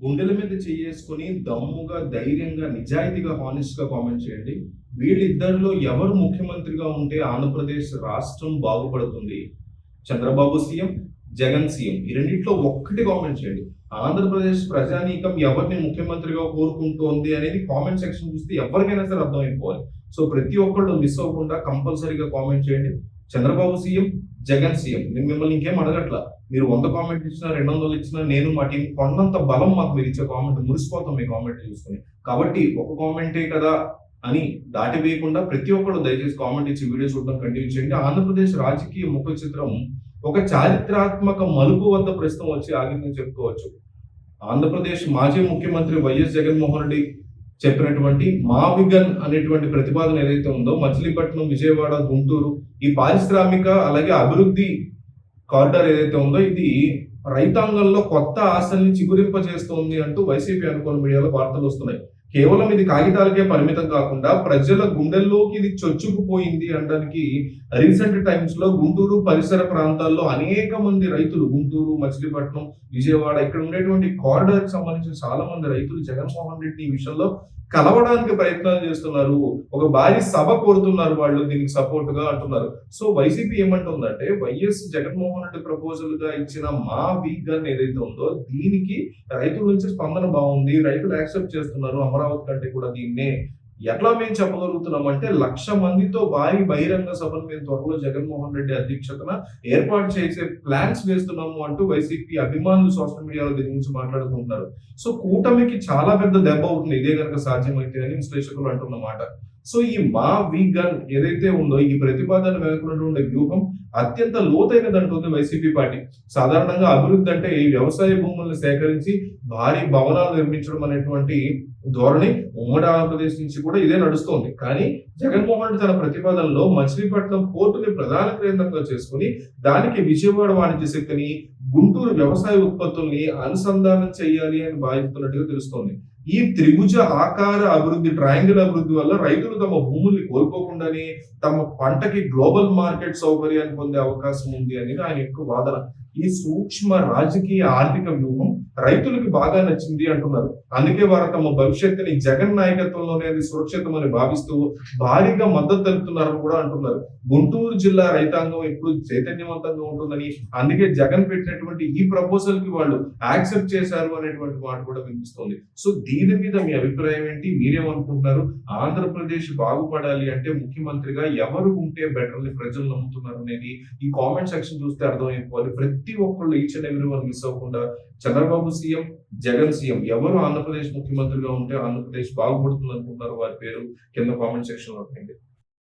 గుండెల మీద చేసుకొని దమ్ముగా, ధైర్యంగా, నిజాయితీగా, హానెస్ట్‌గా కామెంట్ చేయండి. వీళ్ళిద్దరిలో ఎవరు ముఖ్యమంత్రిగా ఉంటే ఆంధ్రప్రదేశ్ రాష్ట్రం బాగుపడుతుంది? Chandrababu CM, Jagan CM. ఈ రెండిట్లో ఒక్కటి కామెంట్ చేయండి. ఆంధ్రప్రదేశ్ ప్రజానీకం ఎవరిని ముఖ్యమంత్రిగా కోరుకుంటోంది అనేది కామెంట్ సెక్షన్ చూస్తే ఎవరికైనా సరే అర్థమైపోవాలి. సో ప్రతి ఒక్కళ్ళు మిస్ అవ్వకుండా కంపల్సరీగా కామెంట్ చేయండి. Chandrababu CM, Jagan CM. నేను మిమ్మల్ని ఇంకేం అడగట్లా. మీరు 100 కామెంట్ ఇచ్చినా, 200 ఇచ్చినా నేను మా టీం కొండంత బలం మాకు మీరు ఇచ్చే కామెంట్ మురిసిపోతాం మీ కామెంట్ చూసుకొని. కాబట్టి ఒక కామెంటే కదా అని దాటి వేయకుండా ప్రతి ఒక్కరు దయచేసి కామెంట్ ఇచ్చి వీడియో చూడడం కంటిన్యూ చేయండి. ఆంధ్రప్రదేశ్ రాజకీయ ముఖ చిత్రం ఒక చారిత్రాత్మక మలుపు వద్ద ప్రస్తుతం వచ్చి ఆగిందని చెప్పుకోవచ్చు. ఆంధ్రప్రదేశ్ మాజీ ముఖ్యమంత్రి వైఎస్ జగన్మోహన్ రెడ్డి చెప్పినటువంటి మా విగన్ అనేటువంటి ప్రతిపాదన ఏదైతే ఉందో మచిలీపట్నం, విజయవాడ, గుంటూరు ఈ పారిశ్రామిక అలాగే అభివృద్ధి కారిడార్ ఏదైతే ఉందో ఇది రైతాంగంలో కొత్త ఆశల్ని చిగురింపజేస్తోంది అంటూ వైసీపీ అనుకూల మీడియాలో వార్తలు వస్తున్నాయి. కేవలం ఇది కాగితాలకే పరిమితం కాకుండా ప్రజల గుండెల్లోకి ఇది చొచ్చుకుపోయింది అనడానికి రీసెంట్ టైమ్స్ లో గుంటూరు పరిసర ప్రాంతాల్లో అనేక మంది రైతులు గుంటూరు, మచిలీపట్నం, విజయవాడ ఇక్కడ ఉండేటువంటి కారిడార్ కి సంబంధించిన చాలా మంది రైతులు జగన్మోహన్ రెడ్డి ఈ విషయంలో కలవడానికి ప్రయత్నాలు చేస్తున్నారు. ఒక భారీ సభ కోరుతున్నారు వాళ్ళు దీనికి సపోర్ట్ గా అంటున్నారు. సో వైసీపీ ఏమంటుందంటే వైఎస్ జగన్మోహన్ రెడ్డి ప్రపోజల్ గా ఇచ్చిన మా వీగన్ ఏదైతే ఉందో దీనికి రైతుల నుంచి స్పందన బాగుంది, రైతులు యాక్సెప్ట్ చేస్తున్నారు. అమరావతి కంటే కూడా దీన్నే ఎట్లా మేము చెప్పగలుగుతున్నాం అంటే 1,00,000 మందితో భారీ బహిరంగ సభను మేము త్వరలో జగన్మోహన్ రెడ్డి అధ్యక్షతన ఏర్పాటు చేసే ప్లాన్స్ వేస్తున్నాము అంటూ వైసీపీ అభిమానులు సోషల్ మీడియాలో దీని గురించి మాట్లాడుకుంటున్నారు. సో కూటమికి చాలా పెద్ద దెబ్బ అవుతుంది ఇదే కనుక సాధ్యమైతే అని విశ్లేషకులు అంటున్నమాట. సో ఈ మా వీగన్ ఏదైతే ఉందో ఈ ప్రతిపాదన వెనుకున్నటువంటి వ్యూహం అత్యంత లోతైనది అంటుంది వైసీపీ పార్టీ. సాధారణంగా అభివృద్ధి అంటే ఈ వ్యవసాయ భూములను సేకరించి భారీ భవనాలు నిర్మించడం అనేటువంటి ధోరణి ఉమ్మడి ఆంధ్రప్రదేశ్ నుంచి కూడా ఇదే నడుస్తోంది. కానీ జగన్మోహన్ రెడ్డి తన ప్రతిపాదనలో మచిలీపట్నం పోర్టుని ప్రధాన కేంద్రంగా చేసుకుని దానికి విజయవాడ వాణిజ్య శక్తిని, గుంటూరు వ్యవసాయ ఉత్పత్తుల్ని అనుసంధానం చేయాలి అని భావిస్తున్నట్టుగా తెలుస్తోంది. ఈ త్రిభుజ ఆకార అభివృద్ధి, ట్రయాంగిల్ అభివృద్ధి వల్ల రైతులు తమ భూముల్ని కోల్పోకుండానే తమ పంటకి గ్లోబల్ మార్కెట్ సౌకర్యాన్ని పొందే అవకాశం ఉంది అనేది ఆయన యొక్క వాదన. ఈ సూక్ష్మ రాజకీయ ఆర్థిక వ్యూహం రైతులకు బాగా నచ్చింది అంటున్నారు. అందుకే వారు తమ భవిష్యత్తుని జగన్ నాయకత్వంలోనే అది సురక్షితమని భావిస్తూ భారీగా మద్దతు తెలుపుతున్నారని కూడా అంటున్నారు. గుంటూరు జిల్లా రైతాంగం ఎప్పుడు చైతన్యవంతంగా ఉంటుందని అందుకే జగన్ పెట్టినటువంటి ఈ ప్రపోజల్ కి వాళ్ళు యాక్సెప్ట్ చేశారు అనేటువంటి మాట కూడా వినిపిస్తుంది. సో దీని మీద మీ అభిప్రాయం ఏంటి? మీరేమనుకుంటున్నారు? ఆంధ్రప్రదేశ్ బాగుపడాలి అంటే ముఖ్యమంత్రిగా ఎవరు ఉంటే బెటర్ అని ప్రజలు నమ్ముతున్నారు అనేది ఈ కామెంట్ సెక్షన్ చూస్తే అర్థమైపోవాలి. ప్రతి ఒక్కళ్ళు each and every one miss అవ్వకుండా చంద్రబాబు సీఎం, జగన్ సీఎం ఎవరు ఆంధ్రప్రదేశ్ ముఖ్యమంత్రిగా ఉంటే ఆంధ్రప్రదేశ్ బాగుపడుతుంది అనుకుంటున్నారు వారి పేరు కింద కామెంట్ సెక్షన్ లో పెట్టండి.